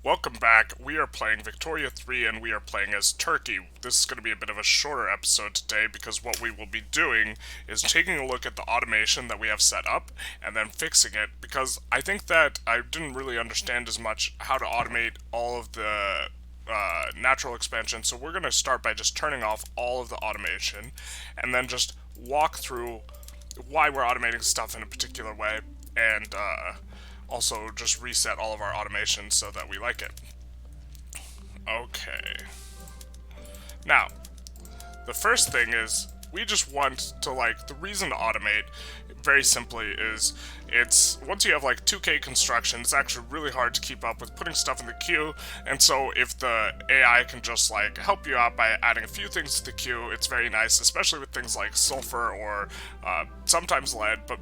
Welcome back. We are playing Victoria 3 and we are playing as Turkey. This is going to be a bit of a shorter episode today because what we will be doing is taking a look at the automation that we have set up and then fixing it, because I think that I didn't really understand as much how to automate all of the natural expansion. So we're going to start by just turning off all of the automation and then just walk through why we're automating stuff in a particular way, and also just reset all of our automation so that we like it. Okay. Now, the first thing is we just want to, the reason to automate, very simply, is it's once you have 2K construction, it's actually really hard to keep up with putting stuff in the queue. And so if the AI can just help you out by adding a few things to the queue, it's very nice, especially with things like sulfur or sometimes lead, but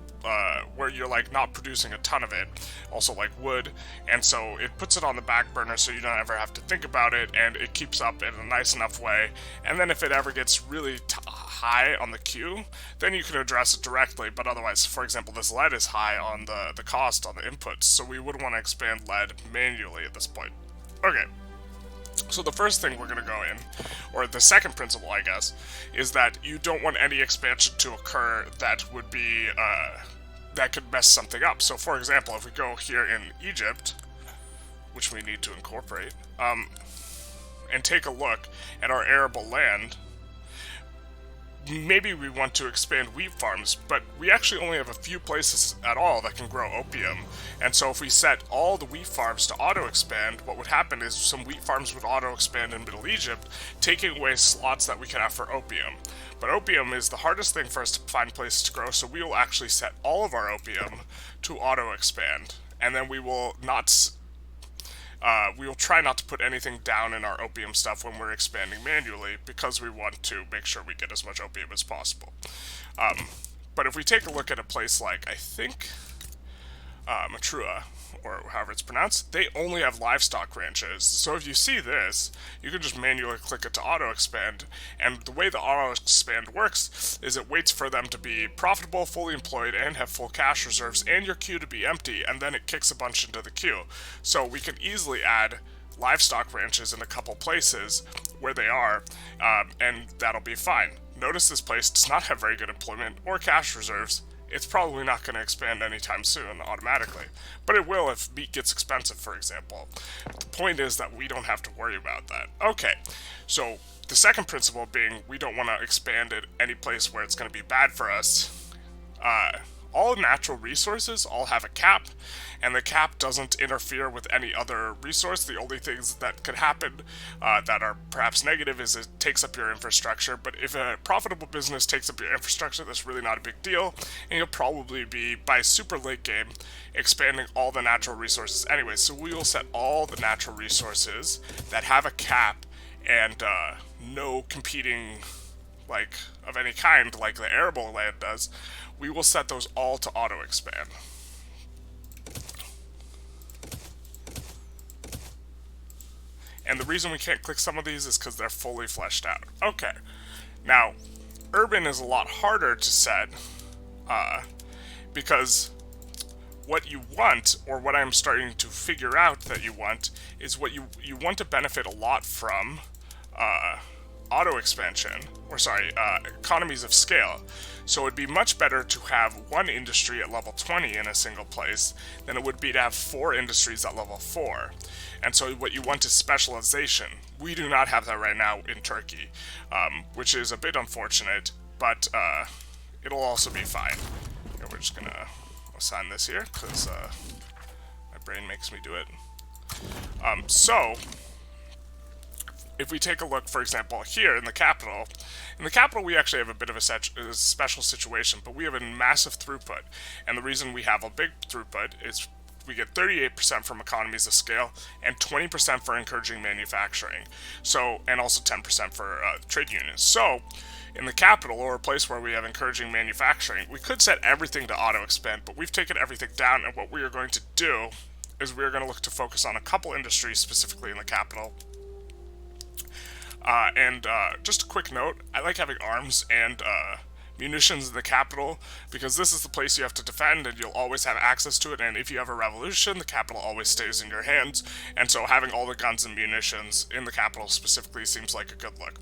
where you're not producing a ton of it, also wood. And so it puts it on the back burner so you don't ever have to think about it, and it keeps up in a nice enough way. And then if it ever gets really high on the queue, then you can address it directly. But otherwise, for example, this lead is high on the cost on the inputs, so we would want to expand lead manually at this point. Okay, so the first thing we're going to go in, or the second principle, I guess, is that you don't want any expansion to occur that would be, that could mess something up. So for example, if we go here in Egypt, which we need to incorporate, and take a look at our arable land, maybe we want to expand wheat farms, but we actually only have a few places at all that can grow opium. And so if we set all the wheat farms to auto-expand, what would happen is some wheat farms would auto-expand in Middle Egypt, taking away slots that we can have for opium. But opium is the hardest thing for us to find places to grow, so we will actually set all of our opium to auto-expand. And then we will not... we will try not to put anything down in our opium stuff when we're expanding manually, because we want to make sure we get as much opium as possible. But if we take a look at a place like, I think, Matrua, or however it's pronounced, they only have livestock ranches. So if you see this, you can just manually click it to auto-expand, and the way the auto-expand works is it waits for them to be profitable, fully employed, and have full cash reserves, and your queue to be empty, and then it kicks a bunch into the queue. So we can easily add livestock ranches in a couple places where they are, and that'll be fine. Notice this place does not have very good employment or cash reserves. It's probably not going to expand anytime soon automatically, but it will if meat gets expensive, for example. The point is that we don't have to worry about that. Okay, so the second principle being we don't want to expand at any place where it's going to be bad for us. All natural resources all have a cap, and the cap doesn't interfere with any other resource. The only things that could happen that are perhaps negative is it takes up your infrastructure, but if a profitable business takes up your infrastructure, that's really not a big deal, and you'll probably be, by super late game, expanding all the natural resources anyway. So we will set all the natural resources that have a cap and no competing of any kind like the arable land does. We will set those all to auto-expand. And the reason we can't click some of these is because they're fully fleshed out. Okay, now, urban is a lot harder to set, because what you want, or what I'm starting to figure out that you want, is what you want to benefit a lot from, auto-expansion, or economies of scale. So it would be much better to have one industry at level 20 in a single place than it would be to have 4 industries at level 4. And so what you want is specialization. We do not have that right now in Turkey, which is a bit unfortunate, but it'll also be fine. Here, we're just gonna assign this here, because my brain makes me do it. So if we take a look, for example, here in the capital we actually have a bit of a special situation, but we have a massive throughput. And the reason we have a big throughput is we get 38% from economies of scale and 20% for encouraging manufacturing. So, and also 10% for trade unions. So, in the capital, or a place where we have encouraging manufacturing, we could set everything to auto-expand, but we've taken everything down, and what we are going to do is we are going to look to focus on a couple industries specifically in the capital. And just a quick note, I like having arms and munitions in the capital, because this is the place you have to defend and you'll always have access to it, and if you have a revolution, the capital always stays in your hands, and so having all the guns and munitions in the capital specifically seems like a good look.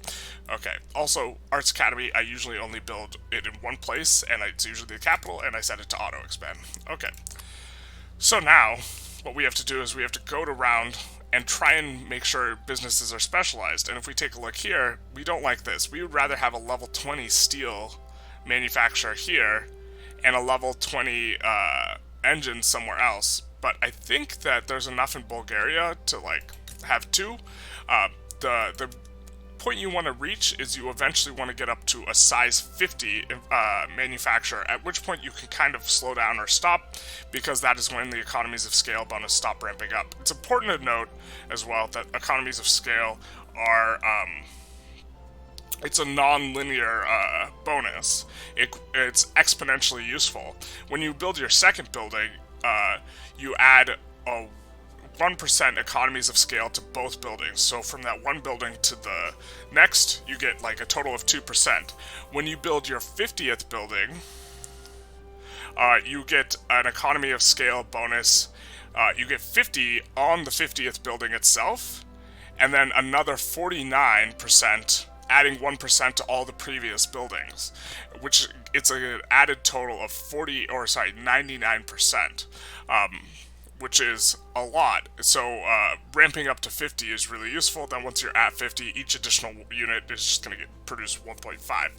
Okay, also, Arts Academy, I usually only build it in one place, and it's usually the capital, and I set it to auto-expand. Okay, so now, what we have to do is we have to go around and try and make sure businesses are specialized. And if we take a look here, we don't like this. We would rather have a level 20 steel manufacturer here and a level 20 engine somewhere else. But I think that there's enough in Bulgaria to like have two. The point you want to reach is you eventually want to get up to a size 50 manufacturer, at which point you can kind of slow down or stop, because that is when the economies of scale bonus stop ramping up. It's important to note as well that economies of scale are it's a non-linear bonus. It's exponentially useful. When you build your second building, you add a 1% economies of scale to both buildings. So from that one building to the next, you get like a total of 2%. When you build your 50th building, you get an economy of scale bonus. You get 50 on the 50th building itself, and then another 49%, adding 1% to all the previous buildings, which it's an added total of 99%. Which is a lot. So ramping up to 50 is really useful. Then once you're at 50, each additional unit is just going to produce 1.5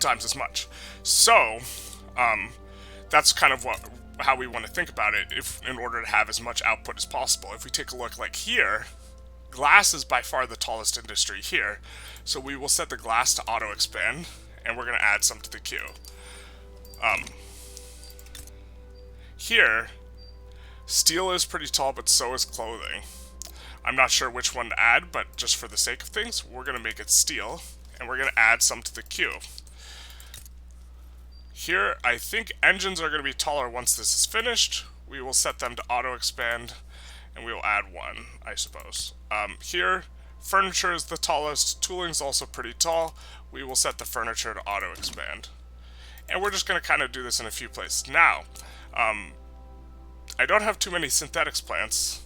times as much. So that's kind of how we want to think about it, if in order to have as much output as possible. If we take a look like here, glass is by far the tallest industry here. So we will set the glass to auto expand, and we're going to add some to the queue. Here, steel is pretty tall, but so is clothing. I'm not sure which one to add, but just for the sake of things, we're going to make it steel, and we're going to add some to the queue. Here, I think engines are going to be taller once this is finished. We will set them to auto-expand, and we will add one, I suppose. Here, furniture is the tallest. Tooling's also pretty tall. We will set the furniture to auto-expand. And we're just going to kind of do this in a few places. Now, I don't have too many synthetics plants,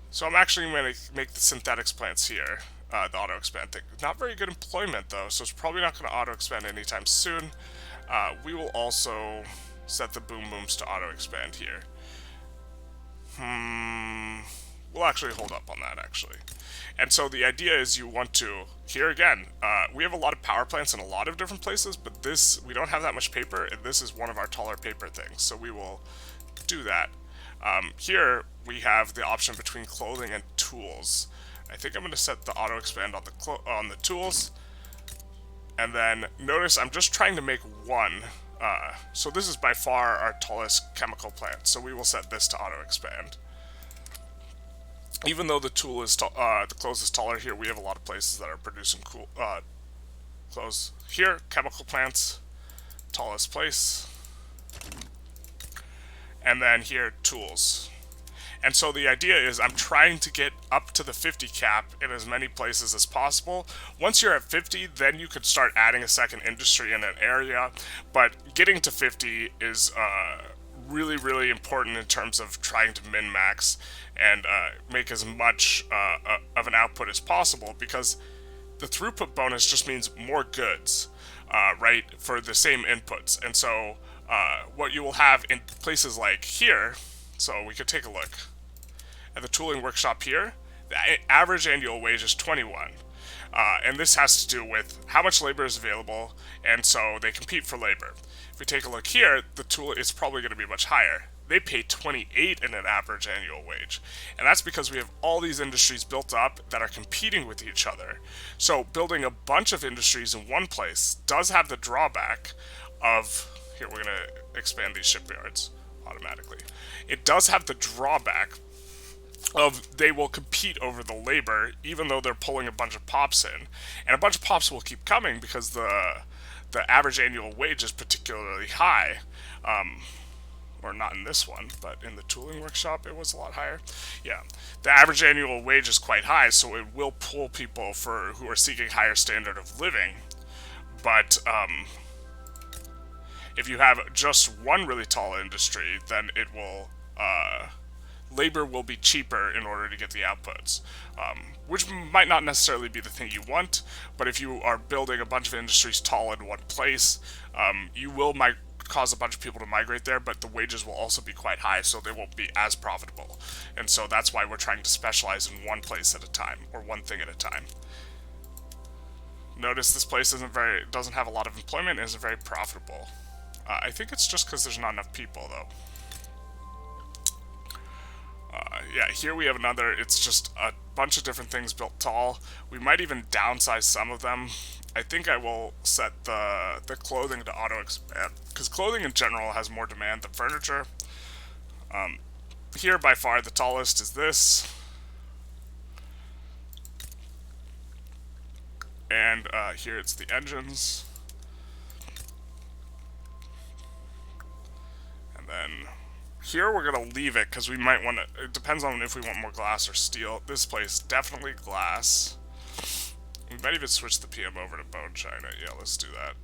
so I'm actually going to make the synthetics plants here, the auto-expand thing. Not very good employment, though, so it's probably not going to auto-expand anytime soon. We will also set the boom booms to auto-expand here. We'll actually hold up on that, actually. And so the idea is you want to, here again, we have a lot of power plants in a lot of different places, but this, we don't have that much paper, and this is one of our taller paper things, so we will do that. Here, we have the option between clothing and tools. I think I'm going to set the auto-expand on the tools. And then, notice I'm just trying to make one. So this is by far our tallest chemical plant, so we will set this to auto-expand. Even though the tool is the clothes is taller here, we have a lot of places that are producing cool clothes. Here, chemical plants, tallest place. And then here, tools. And so the idea is I'm trying to get up to the 50 cap in as many places as possible. Once you're at 50, then you could start adding a second industry in an area. But getting to 50 is really, really important in terms of trying to min-max and make as much of an output as possible, because the throughput bonus just means more goods, right, for the same inputs. And so what you will have in places like here, so we could take a look at the tooling workshop here, the average annual wage is 21. And this has to do with how much labor is available, and so they compete for labor. If we take a look here, the tool is probably going to be much higher. They pay 28 in an average annual wage. And that's because we have all these industries built up that are competing with each other. So building a bunch of industries in one place does have the drawback of, here we're going to expand these shipyards automatically. It does have the drawback of they will compete over the labor, even though they're pulling a bunch of pops in. And a bunch of pops will keep coming because the average annual wage is particularly high. Or not in this one, but in the tooling workshop it was a lot higher. Yeah, the average annual wage is quite high, so it will pull people who are seeking higher standard of living. But If you have just one really tall industry, then it will labor will be cheaper in order to get the outputs, which might not necessarily be the thing you want, but if you are building a bunch of industries tall in one place, you will cause a bunch of people to migrate there, but the wages will also be quite high, so they won't be as profitable. And so that's why we're trying to specialize in one place at a time, or one thing at a time. Notice this place doesn't have a lot of employment and isn't very profitable. I think it's just because there's not enough people, though. Yeah, here we have another. It's just a bunch of different things built tall. We might even downsize some of them. I think I will set the clothing to auto-expand, because clothing in general has more demand than furniture. Here, by far, the tallest is this. And here it's the engines. And then here we're going to leave it because we might want to, it depends on if we want more glass or steel. This place, definitely glass. We might even switch the PM over to bone china. Yeah, let's do that.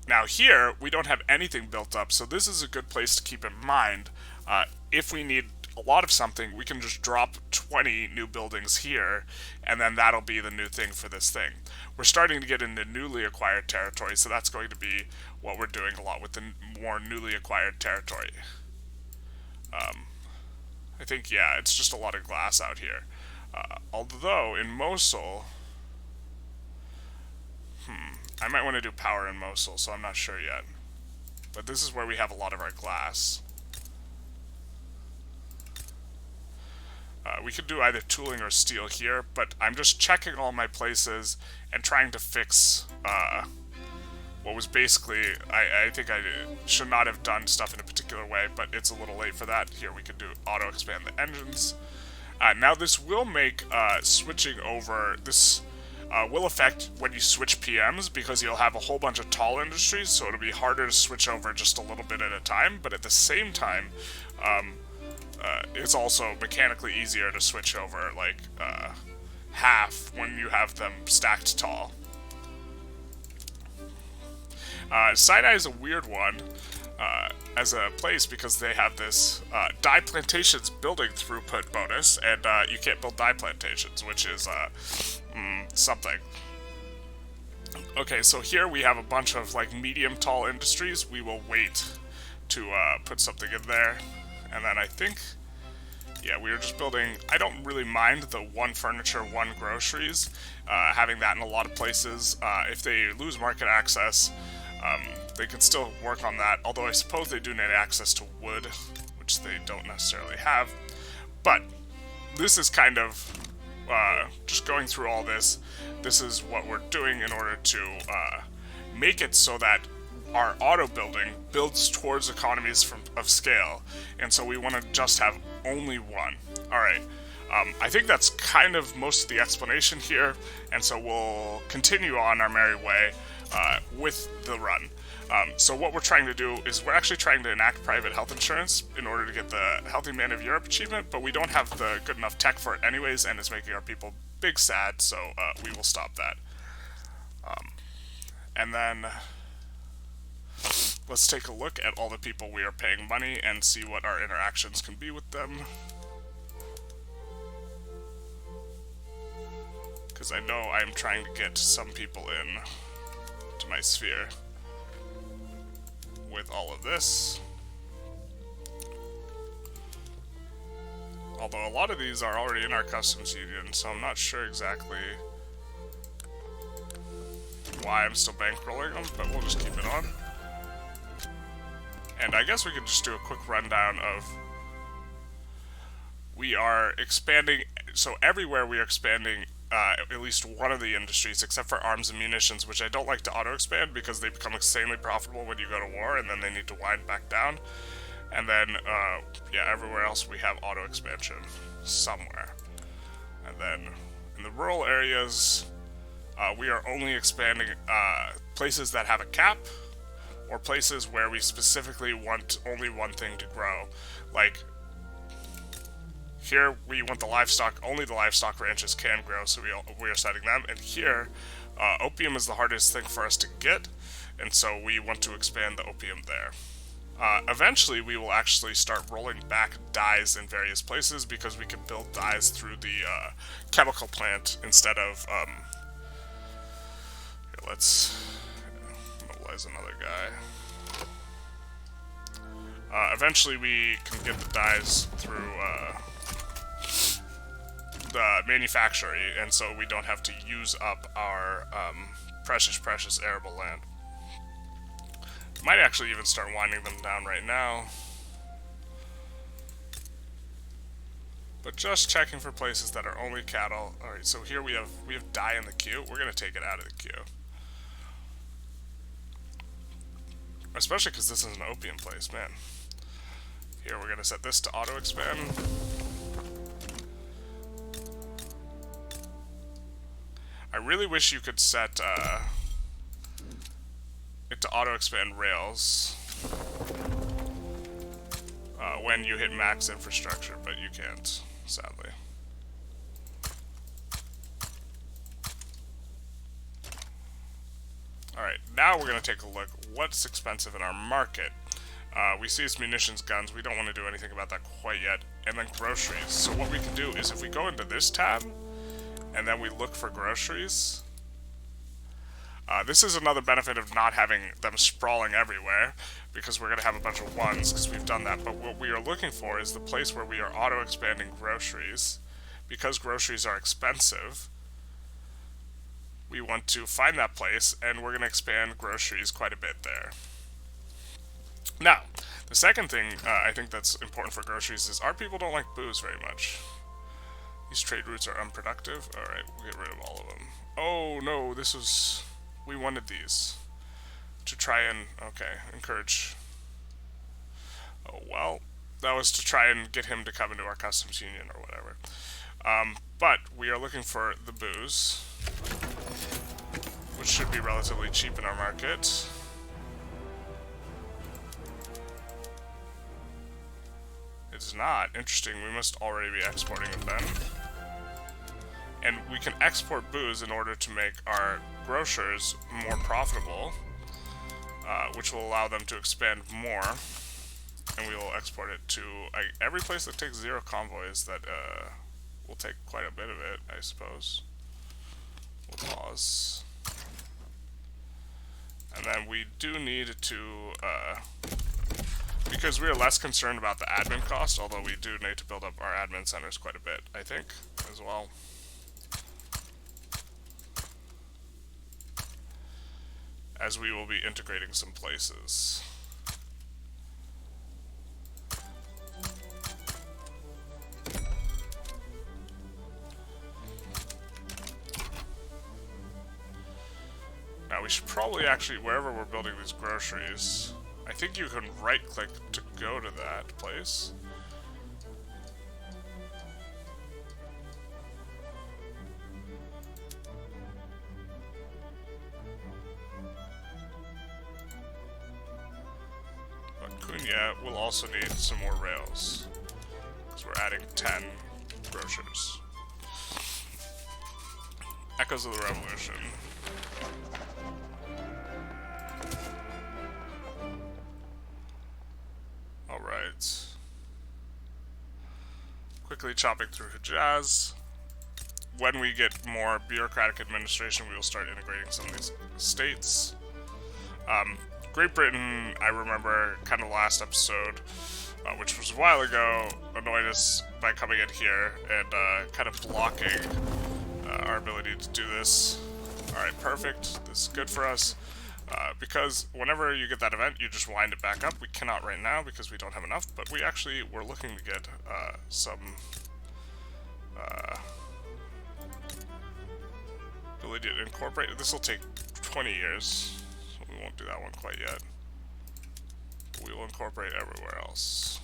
Now here, we don't have anything built up, so this is a good place to keep in mind. If we need a lot of something, we can just drop 20 new buildings here, and then that'll be the new thing for this thing. We're starting to get into newly acquired territory, so that's going to be what we're doing a lot with the more newly acquired territory. I think, yeah, it's just a lot of glass out here. Although, in Mosul, I might want to do power in Mosul, so I'm not sure yet. But this is where we have a lot of our glass. We could do either tooling or steel here, but I'm just checking all my places and trying to fix what was basically, I think I should not have done stuff in a particular way, but it's a little late for that. Here we can do auto-expand the engines. Now this will make switching over, this will affect when you switch PMs, because you'll have a whole bunch of tall industries, so it'll be harder to switch over just a little bit at a time, but at the same time, it's also mechanically easier to switch over, like, half when you have them stacked tall. Sinai is a weird one as a place because they have this dye plantations building throughput bonus, and you can't build dye plantations, which is something. Okay, so here we have a bunch of like medium tall industries. We will wait to put something in there, and then I think, yeah, we are just building. I don't really mind the one furniture, one groceries, having that in a lot of places. If they lose market access, they can still work on that, although I suppose they do need access to wood, which they don't necessarily have. But this is kind of just going through all this. This is what we're doing in order to make it so that our auto building builds towards economies of scale, and so we want to just have only one. Alright, I think that's kind of most of the explanation here, and so we'll continue on our merry way with the run. So what we're trying to do is we're actually trying to enact private health insurance in order to get the Healthy Man of Europe achievement, but we don't have the good enough tech for it anyways, and it's making our people big sad, so we will stop that. And then let's take a look at all the people we are paying money and see what our interactions can be with them. Because I know I'm trying to get some people in to my sphere with all of this. Although a lot of these are already in our customs union, so I'm not sure exactly why I'm still bankrolling them, but we'll just keep it on. And I guess we could just do a quick rundown of, we are expanding, so everywhere we are expanding at least one of the industries, except for arms and munitions, which I don't like to auto-expand because they become insanely profitable when you go to war, and then they need to wind back down. And then, yeah, everywhere else we have auto-expansion somewhere. And then, in the rural areas, we are only expanding places that have a cap, or places where we specifically want only one thing to grow. Like, here we want the livestock, only the livestock ranches can grow, so we are setting them. And here, Opium is the hardest thing for us to get, and so we want to expand the opium there. Eventually, we will actually start rolling back dyes in various places because we can build dyes through the chemical plant instead of... here, let's mobilize another guy. Eventually, we can get the dyes through the manufactory, and so we don't have to use up our precious arable land. Might actually even start winding them down right now. But just checking for places that are only cattle. Alright, so here we have dye in the queue. We're going to take it out of the queue. Especially because this is an opium place, man. Here, we're going to set this to auto-expand. I really wish you could set it to auto-expand rails when you hit max infrastructure, but you can't, sadly. Alright, now we're going to take a look what's expensive in our market. We see it's munitions, guns. We don't want to do anything about that quite yet. And then groceries. So what we can do is if we go into this tab, and then we look for groceries... this is another benefit of not having them sprawling everywhere, because we're going to have a bunch of ones, because we've done that. But what we are looking for is the place where we are auto-expanding groceries. Because groceries are expensive, we want to find that place, and we're going to expand groceries quite a bit there. Now, the second thing I think that's important for groceries is our people don't like booze very much. These trade routes are unproductive. Alright, we'll get rid of all of them. Oh, no, this was... we wanted these. To try and... okay, encourage... oh, well, that was to try and get him to come into our customs union or whatever. But we are looking for the booze, which should be relatively cheap in our market. It's not. Interesting. We must already be exporting it then. And we can export booze in order to make our grocers more profitable, which will allow them to expand more. And we will export it to every place that takes 0 convoys. That will take quite a bit of it, I suppose. We'll pause. And then we do need to... because we are less concerned about the admin cost, although we do need to build up our admin centers quite a bit, I think, as well. As we will be integrating some places. Now we should probably actually, wherever we're building these groceries, I think you can right-click to go to that place. But Quinine will also need some more rails, because we're adding 10 grocers. Echoes of the Revolution. Alright. Quickly chopping through Hijaz. When we get more bureaucratic administration, we will start integrating some of these states. Great Britain, I remember kind of last episode, which was a while ago, annoyed us by coming in here and kind of blocking our ability to do this. Alright, perfect. This is good for us. Because whenever you get that event, you just wind it back up. We cannot right now because we don't have enough, but we actually were looking to get some ability to incorporate. This will take 20 years, so we won't do that one quite yet. But we will incorporate everywhere else.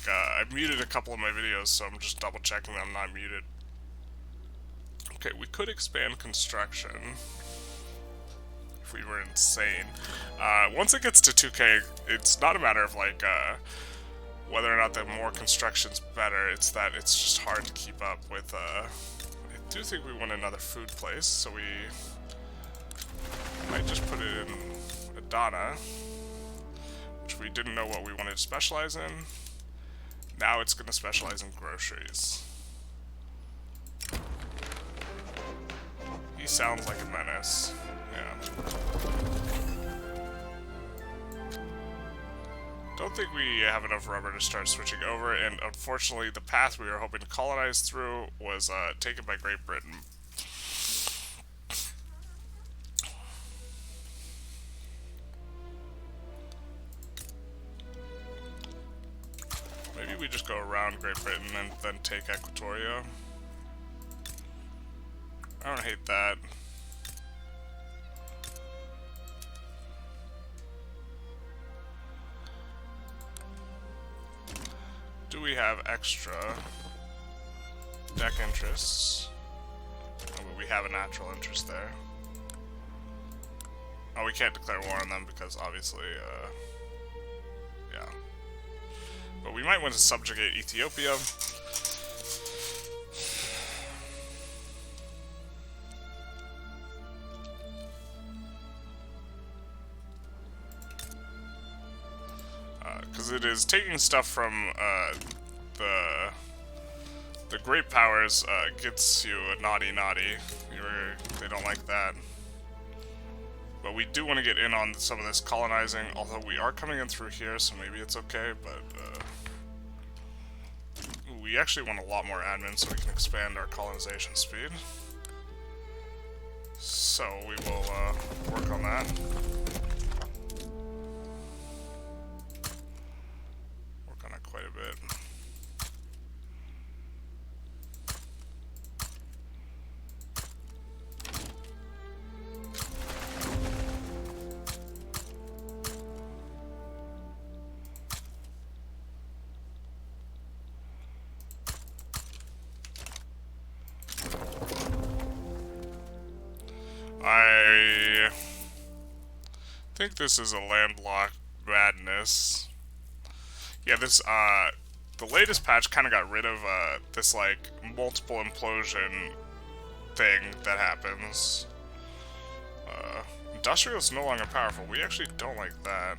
I muted a couple of my videos, so I'm just double checking that I'm not muted. Okay, we could expand construction if we were insane. Once it gets to 2K, it's not a matter of like whether or not the more construction's better, it's that it's just hard to keep up with. I do think we want another food place, so we might just put it in Adana, which we didn't know what we wanted to specialize in. Now it's going to specialize in groceries. He sounds like a menace. Yeah. Don't think we have enough rubber to start switching over, and unfortunately the path we were hoping to colonize through was taken by Great Britain. Maybe we just go around Great Britain and then take Equatoria. I don't hate that. Do we have extra deck interests? Oh, but we have a natural interest there. Oh, we can't declare war on them because obviously, yeah. But we might want to subjugate Ethiopia. Because it is taking stuff from the great powers gets you a naughty. They don't like that. But we do want to get in on some of this colonizing, although we are coming in through here, so maybe it's okay, but we actually want a lot more admin so we can expand our colonization speed. So we will work on that. Work on it quite a bit. I think this is a landlocked madness. Yeah, this, the latest patch kind of got rid of, this, like, multiple implosion thing that happens. Industrialists no longer powerful. We actually don't like that.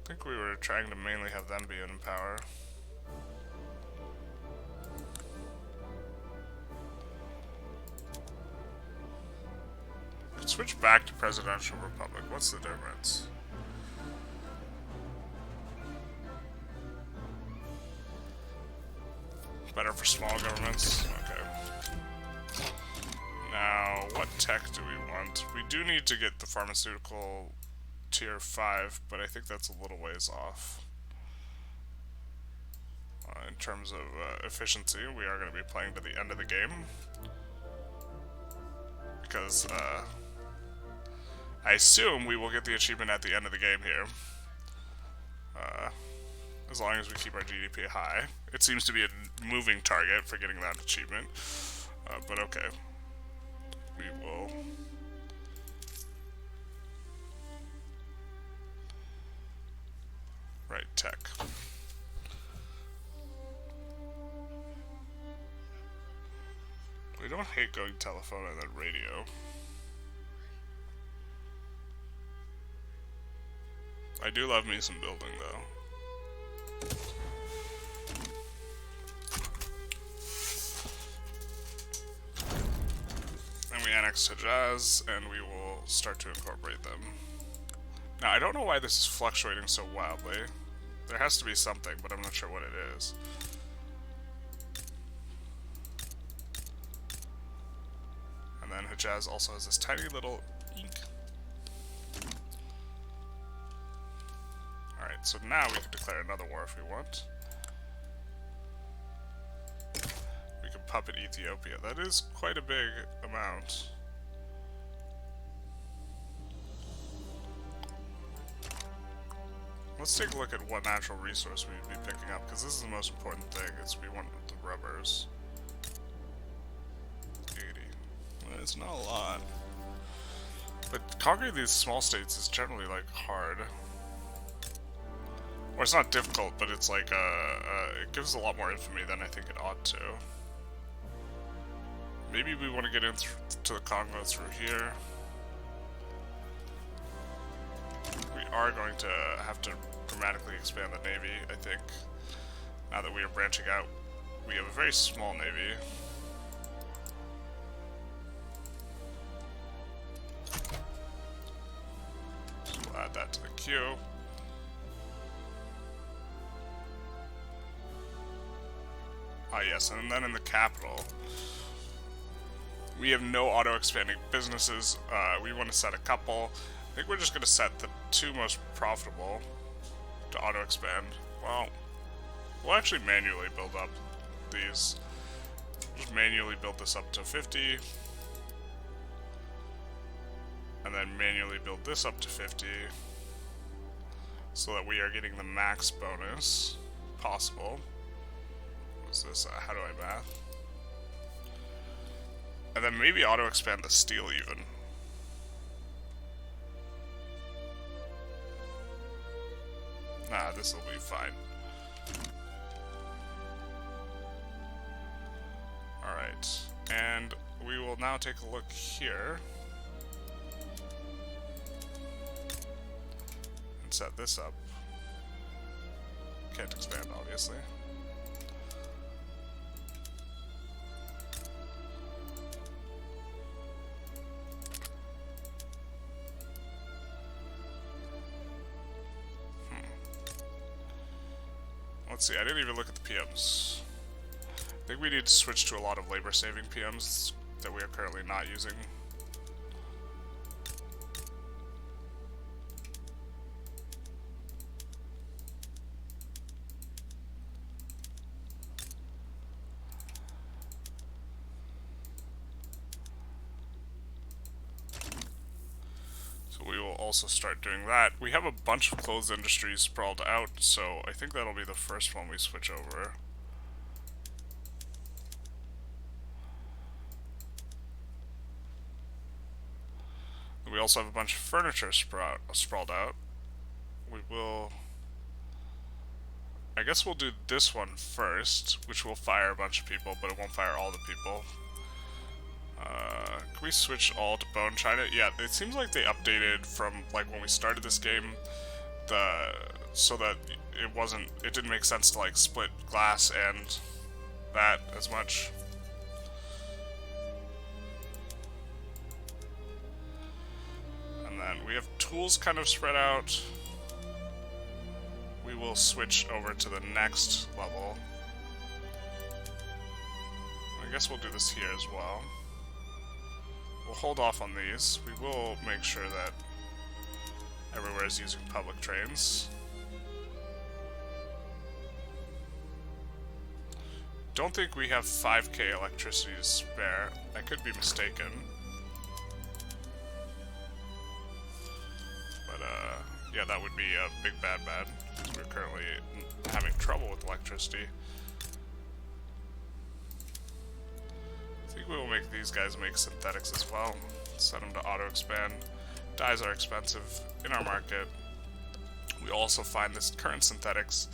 I think we were trying to mainly have them be in power. Switch back to Presidential Republic. What's the difference? Better for small governments? Okay. Now, what tech do we want? We do need to get the pharmaceutical tier 5, but I think that's a little ways off. In terms of efficiency, we are going to be playing to the end of the game. Because, I assume we will get the achievement at the end of the game here. As long as we keep our GDP high. It seems to be a moving target for getting that achievement. But okay. We will... Right, tech. We don't hate going telephone and then radio. I do love me some building, though. And we annex Hejaz, and we will start to incorporate them. Now, I don't know why this is fluctuating so wildly. There has to be something, but I'm not sure what it is. And then Hejaz also has this tiny little ink. Alright, so now we can declare another war if we want. We can puppet Ethiopia. That is quite a big amount. Let's take a look at what natural resource we'd be picking up, because this is the most important thing, is we want the rubbers. It's not a lot. But conquering these small states is generally, like, hard. Or it's not difficult, but it's like, it gives a lot more infamy than I think it ought to. Maybe we want to get in to the Congo through here. We are going to have to dramatically expand the navy, I think. Now that we are branching out, we have a very small navy. So we'll add that to the queue. Ah yes, and then in the capital, we have no auto-expanding businesses. We want to set a couple. I think we're just going to set the two most profitable to auto-expand. Well, we'll actually manually build up these. Just manually build this up to 50. And then manually build this up to 50. So that we are getting the max bonus possible. What's this? How do I math? And then maybe auto-expand the steel even. Nah, this will be fine. Alright, and we will now take a look here. And set this up. Can't expand, obviously. Let's see, I didn't even look at the PMs. I think we need to switch to a lot of labor-saving PMs that we are currently not using. Also start doing that. We have a bunch of clothes industries sprawled out, so I think that'll be the first one we switch over. We also have a bunch of furniture sprawled out. We will... I guess we'll do this one first, which will fire a bunch of people, but it won't fire all the people. Can we switch all to bone china? Yeah, it seems like they updated from like when we started this game, so that it didn't make sense to like split glass and that as much. And then we have tools kind of spread out. We will switch over to the next level. I guess we'll do this here as well. We'll hold off on these. We will make sure that everywhere is using public trains. Don't think we have 5k electricity to spare. I could be mistaken. But, yeah, that would be a big bad, because we're currently having trouble with electricity. I think we will make these guys make synthetics as well. Set them to auto-expand. Dyes are expensive in our market. We also find this current synthetics.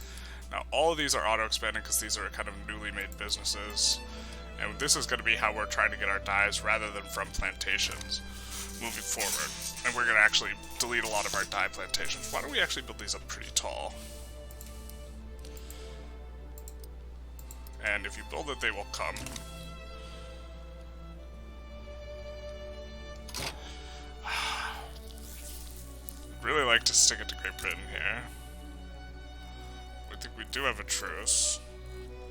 Now, all of these are auto-expanding because these are kind of newly made businesses. And this is going to be how we're trying to get our dyes rather than from plantations moving forward. And we're going to actually delete a lot of our dye plantations. Why don't we actually build these up pretty tall? And if you build it, they will come. Really like to stick it to Great Britain here. I think we do have a truce,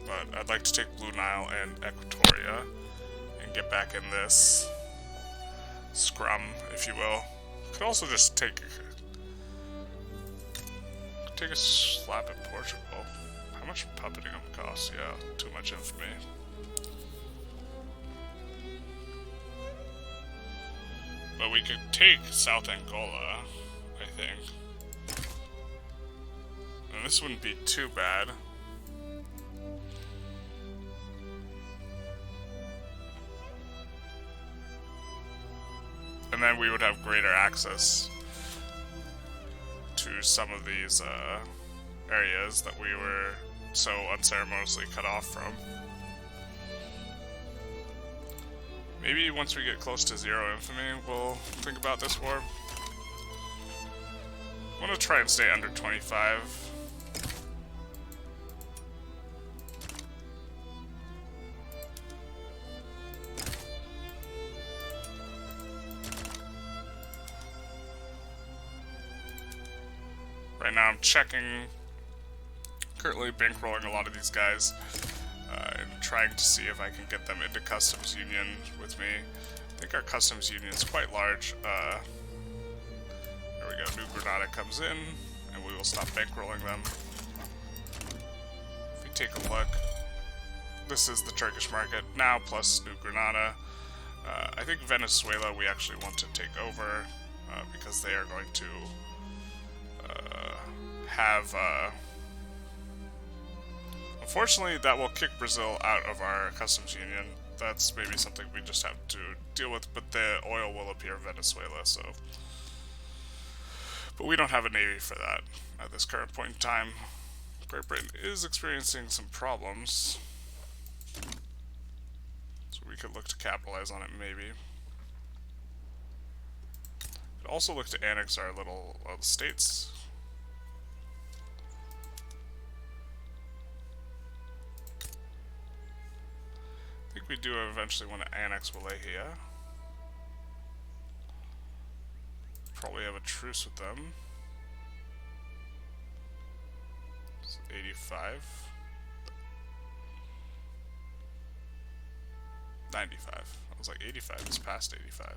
but I'd like to take Blue Nile and Equatoria and get back in this scrum, if you will. Could also just take a slap at Portugal. How much puppeting them cost? Yeah, too much infamy. But we could take South Angola, I think. And this wouldn't be too bad. then we would have greater access to some of these areas that we were so unceremoniously cut off from. Maybe once we get close to zero infamy, we'll think about this war. I want to try and stay under 25. Right now I'm checking, currently bankrolling a lot of these guys, and trying to see if I can get them into customs union with me. I think our customs union is quite large. There we go, New Granada comes in, and we will stop bankrolling them. If we take a look, this is the Turkish market now, plus New Granada. I think Venezuela we actually want to take over, because they are going to have, unfortunately, that will kick Brazil out of our customs union. That's maybe something we just have to deal with, but the oil will appear in Venezuela, so. But we don't have a navy for that at this current point in time. Great Britain is experiencing some problems, so we could look to capitalize on it maybe. Could also look to annex our little states. I think we do eventually want to annex Wallachia. Probably have a truce with them. It's 85. 95. I was like 85, it's past 85.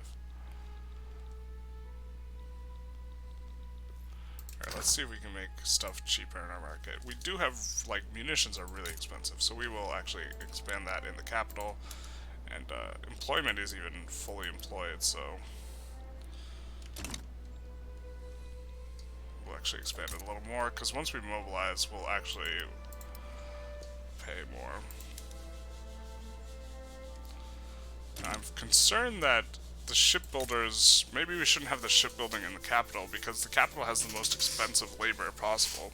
Alright, let's see if we can make stuff cheaper in our market. We do have, like, munitions are really expensive, so we will actually expand that in the capital. And employment is even fully employed, so we'll actually expand it a little more, because once we mobilize, we'll actually pay more. I'm concerned that the shipbuilders, maybe we shouldn't have the shipbuilding in the capital, because the capital has the most expensive labor possible.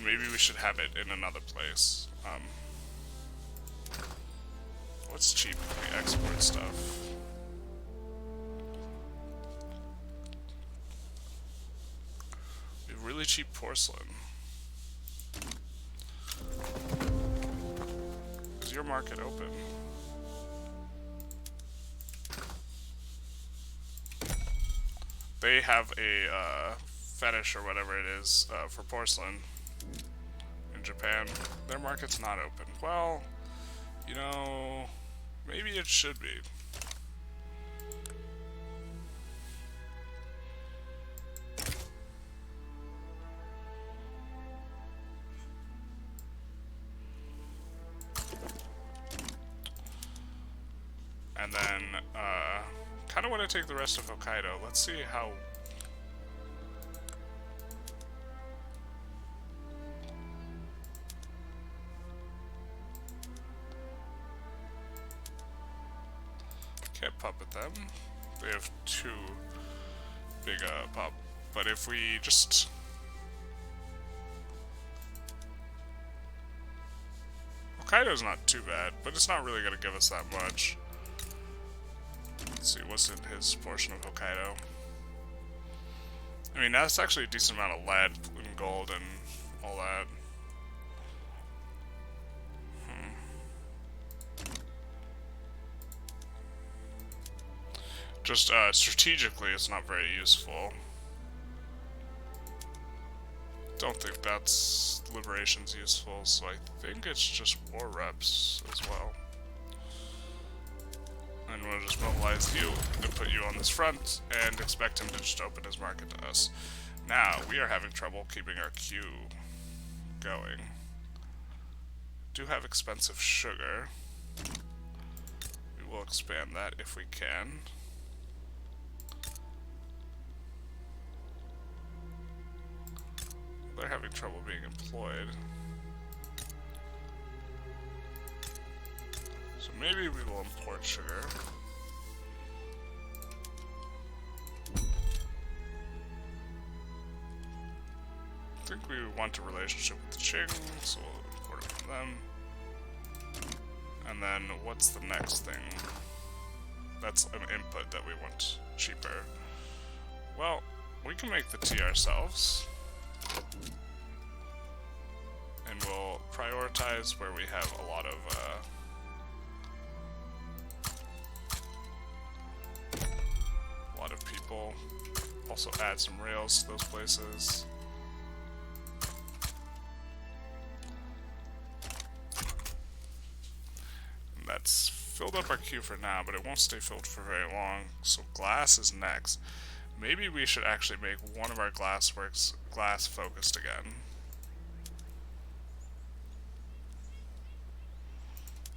Maybe we should have it in another place. What's cheap when we export stuff? We have really cheap porcelain. Is your market open? They have a fetish or whatever it is for porcelain in Japan. Their market's not open. Well, you know, maybe it should be. And then, kind of want to take the rest of Hokkaido. Let's see how. Can't puppet them. They have too big a pop. But if we just. Hokkaido's not too bad, but it's not really going to give us that much. Let's see, what's in his portion of Hokkaido? I mean, that's actually a decent amount of lead and gold and all that. Just strategically, it's not very useful. Don't think that's liberation's useful, so I think it's just war reps as well. And we'll just mobilize you and put you on this front and expect him to just open his market to us. Now, we are having trouble keeping our queue going. Do have expensive sugar. We will expand that if we can. They're having trouble being employed. So maybe we will import sugar. think we want a relationship with the Qing, so we'll import it from them. And then what's the next thing? That's an input that we want cheaper. Well, we can make the tea ourselves. And we'll prioritize where we have a lot of people. Also add some rails to those places. And that's filled up our queue for now, but it won't stay filled for very long. So glass is next. Maybe we should actually make one of our glass works glass focused again.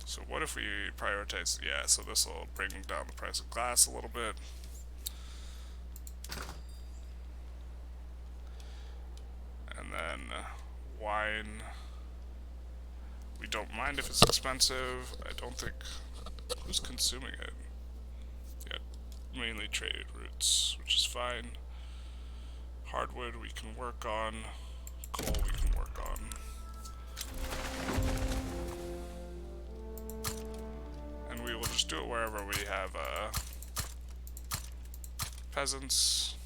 So what if we prioritize, yeah, so this will bring down the price of glass a little bit. And then wine, we don't mind if it's expensive. I don't think, who's consuming it? Yeah, mainly traded roots, which is fine. Hardwood we can work on, coal we can work on. And we will just do it wherever we have peasants.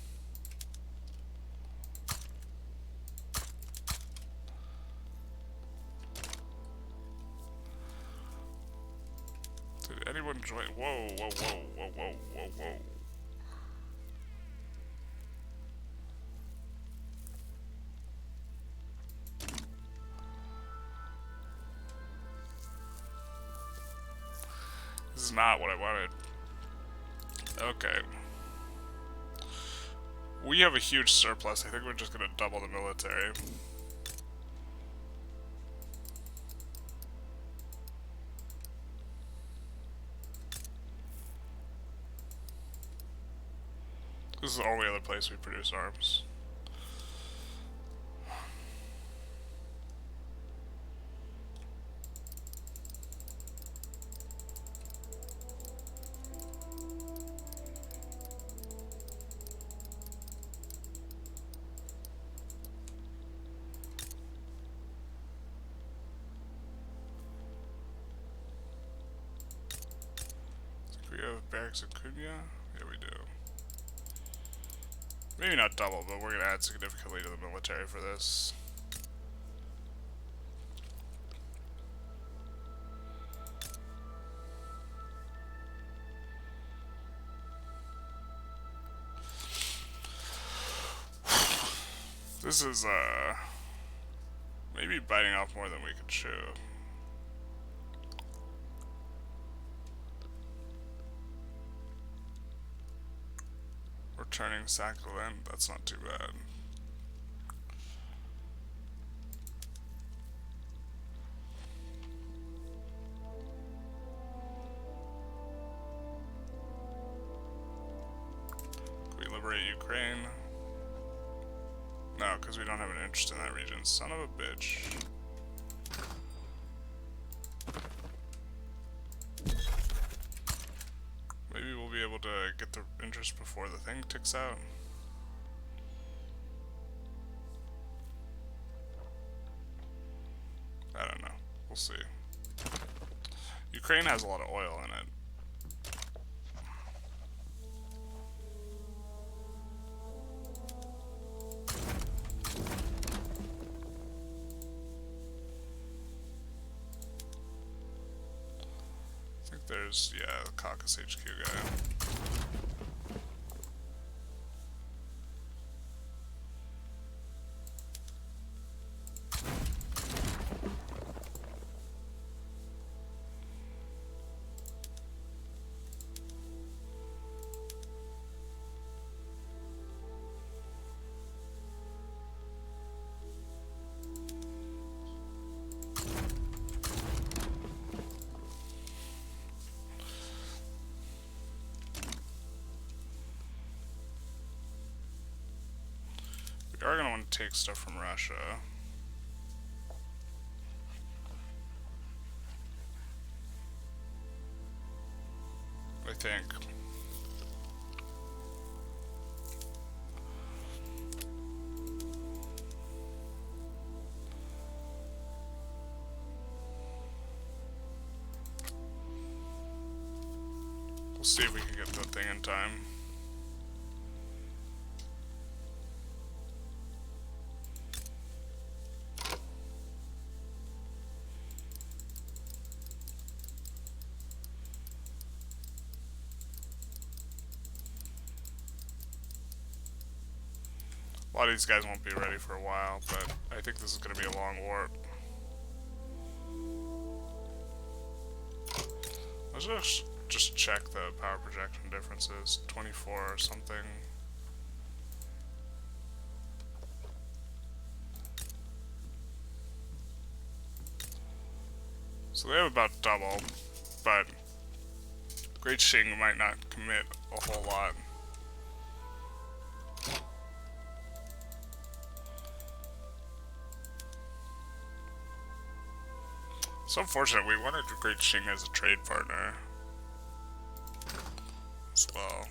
Did anyone join? Whoa, whoa, whoa, whoa, whoa, whoa, whoa. This is not what I wanted. Okay. We have a huge surplus. I think we're just gonna double the military. This is the only other place we produce arms. We have barracks in Kunya? Yeah, we do. Maybe not double, but we're going to add significantly to the military for this. This is, maybe biting off more than we can chew. Returning Sakhalin, that's not too bad. Can we liberate Ukraine? No, because we don't have an interest in that region. Son of a bitch. Maybe we'll be able to get the interest before the thing ticks out. I don't know. We'll see. Ukraine has a lot of oil in it. There's, yeah, the Caucasus HQ guy. We are going to want to take stuff from Russia. I think. We'll see if we can get the thing in time. A lot of these guys won't be ready for a while, but I think this is going to be a long war. Let's just check the power projection differences. 24 or something. So they have about double, but Great Qing might not commit a whole lot. It's unfortunate, we wanted Great Qing as a trade partner as well.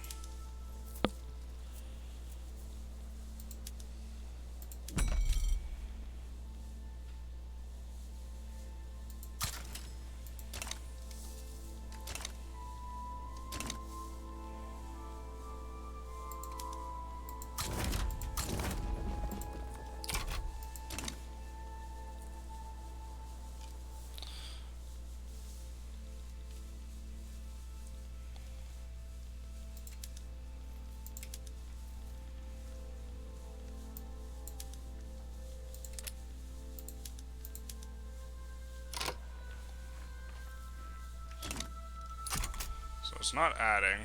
It's not adding.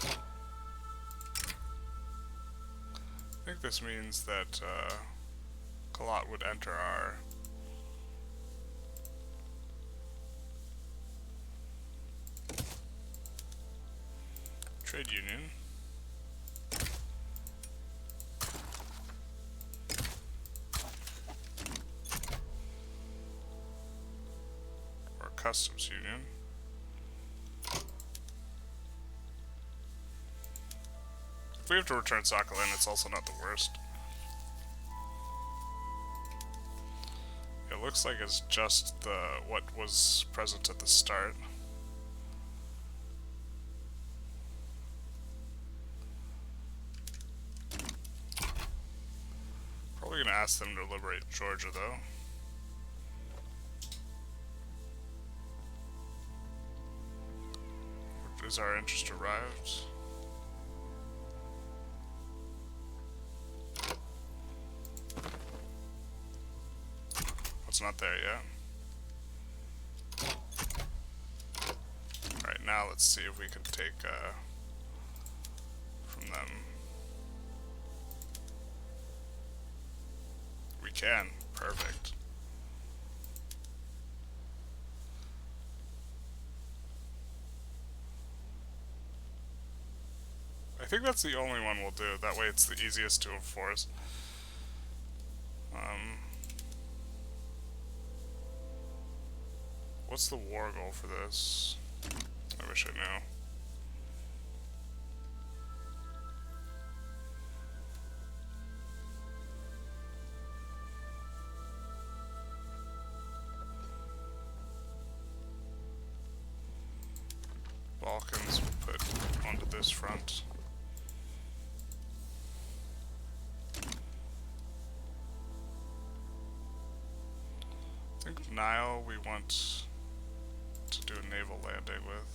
I think this means that Kalat would enter our trade union. Or customs union. If we have to return Sakhalin, it's also not the worst. It looks like it's just what was present at the start. Probably gonna ask them to liberate Georgia, though. Is our interest arrived? Not there yet. Alright, now let's see if we can take from them. We can. Perfect. I think that's the only one we'll do. That way it's the easiest to enforce. What's the war goal for this? I wish I knew. Balkans we'll put onto this front. I think Nile we want to do a naval landing with.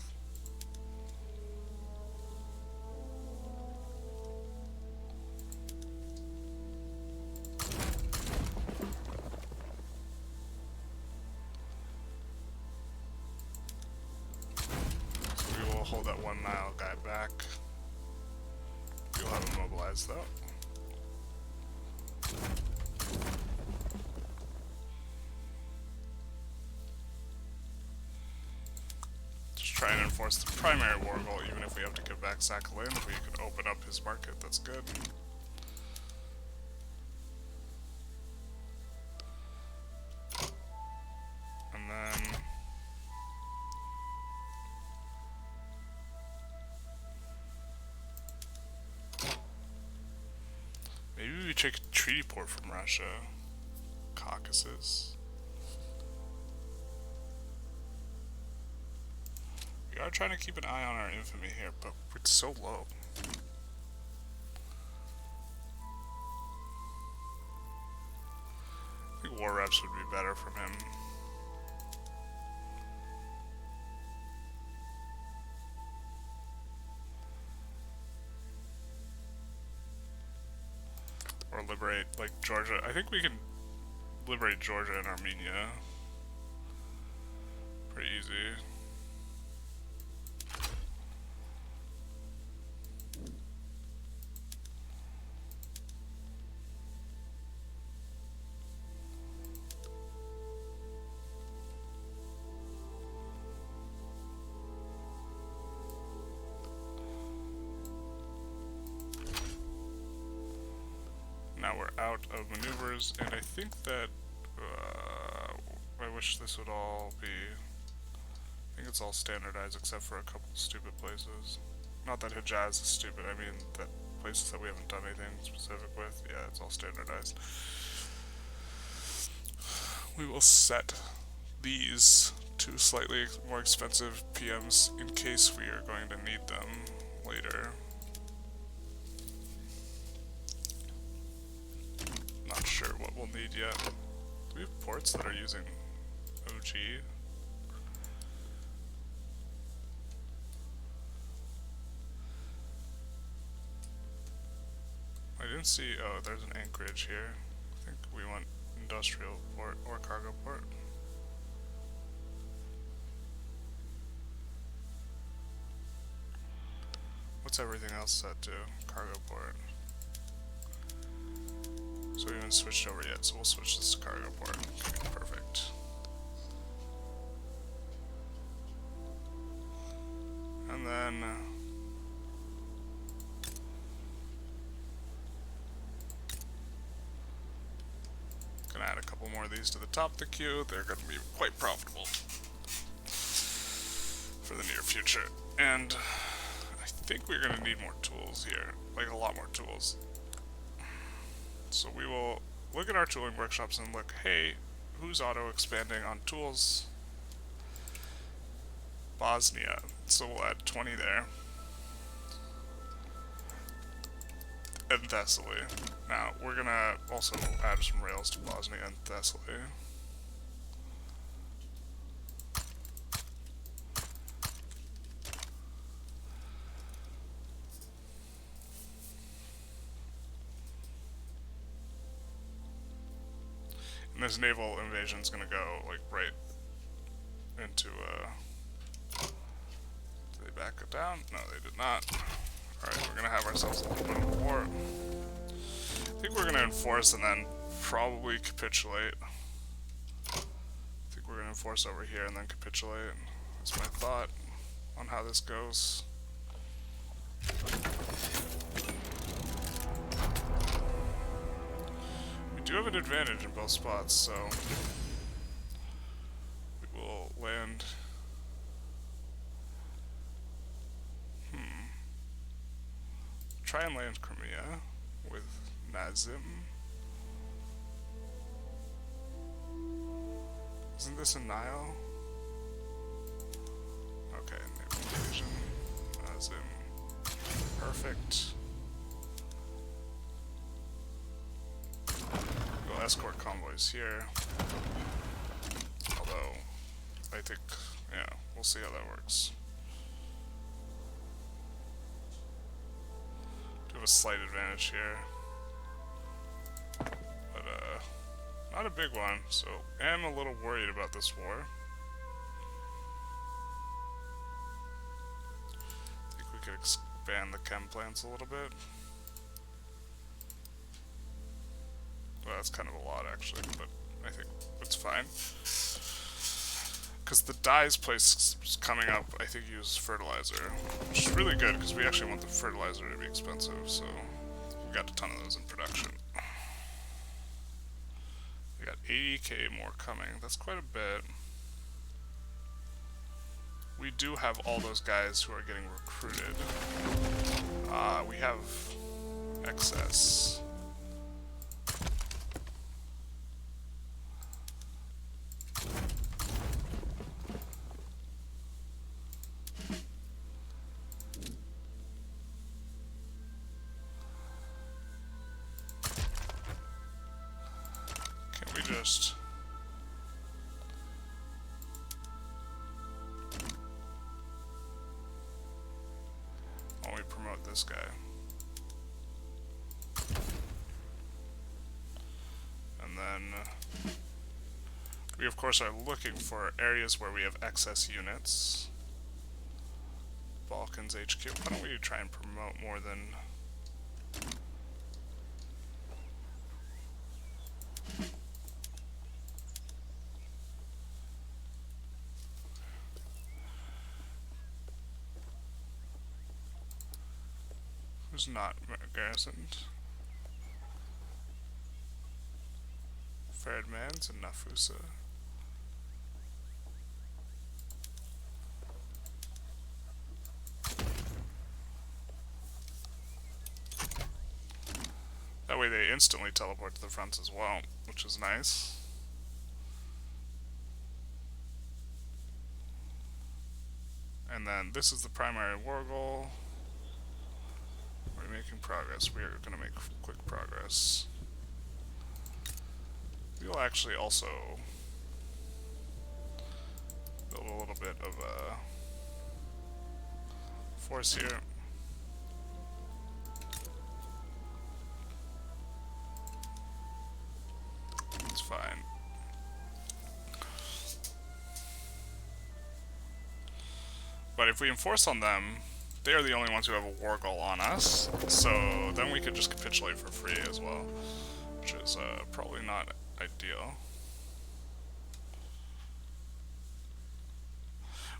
So we will hold that one Nile guy back. We'll have him mobilized though. Try and enforce the primary war goal, even if we have to give back Sakhalin. If we can open up his market, that's good. And then maybe we take a treaty port from Russia. Caucasus. We are trying to keep an eye on our infamy here, but it's so low. I think war reps would be better from him. Or liberate, like, Georgia. I think we can liberate Georgia and Armenia. Pretty easy. Now we're out of maneuvers, and I think that I wish this would all be. I think it's all standardized except for a couple stupid places. Not that Hijaz is stupid. I mean that places that we haven't done anything specific with. Yeah, it's all standardized. We will set these to slightly more expensive PMs in case we are going to need them later. Not sure what we'll need yet. Do we have ports that are using OG? I didn't see. Oh, there's an anchorage here. I think we want industrial port or cargo port. What's everything else set to? Cargo port. So we haven't switched over yet, so we'll switch this to cargo port. Okay, perfect. And then gonna add a couple more of these to the top of the queue. They're gonna be quite profitable for the near future. And I think we're gonna need more tools here, like a lot more tools. So we will look at our tooling workshops and look, hey, who's auto-expanding on tools? Bosnia. So we'll add 20 there. And Thessaly. Now, we're gonna also add some rails to Bosnia and Thessaly. And this naval invasion is gonna go, like, right into, Did they back it down? No, they did not. Alright, we're gonna have ourselves a little bit of war. I think we're gonna enforce and then probably capitulate. I think we're gonna enforce over here and then capitulate. That's my thought on how this goes. We do have an advantage in both spots, so we will land. Try and land Crimea with Nazim. Isn't this a Nile? Okay, naval invasion. Nazim. Perfect. We'll escort convoys here. Although, I think, yeah, we'll see how that works. Do have a slight advantage here. But, not a big one, so I am a little worried about this war. I think we could expand the chem plants a little bit. Well, that's kind of a lot, actually, but I think it's fine. Because the dyes place coming up, I think, use fertilizer, which is really good, because we actually want the fertilizer to be expensive, so we got a ton of those in production. We got 80k more coming. That's quite a bit. We do have all those guys who are getting recruited. We have excess. first. Why don't we promote this guy? And then we of course are looking for areas where we have excess units. Balkans HQ. Why don't we try and promote more than... Who's not garrisoned? Ferdinand's and Nafusa. That way they instantly teleport to the front as well, which is nice. And then this is the primary war goal. We're making progress. We are going to make quick progress. We'll actually also build a little bit of a force here. It's fine. But if we enforce on them, they are the only ones who have a war goal on us, so then we could just capitulate for free as well, which is probably not ideal.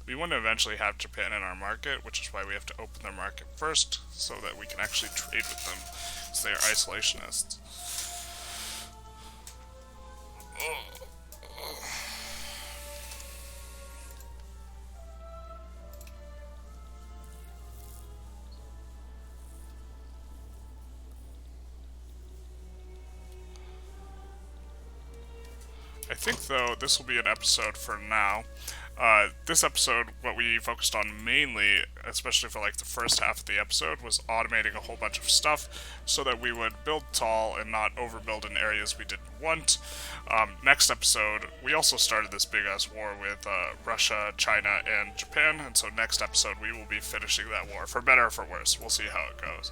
We want to eventually have Japan in our market, which is why we have to open their market first, so that we can actually trade with them, because they are isolationists. I think, though, this will be an episode for now. This episode, what we focused on mainly, especially for like the first half of the episode, was automating a whole bunch of stuff so that we would build tall and not overbuild in areas we didn't want. Next episode, we also started this big-ass war with Russia, China, and Japan, and so next episode we will be finishing that war, for better or for worse. We'll see how it goes.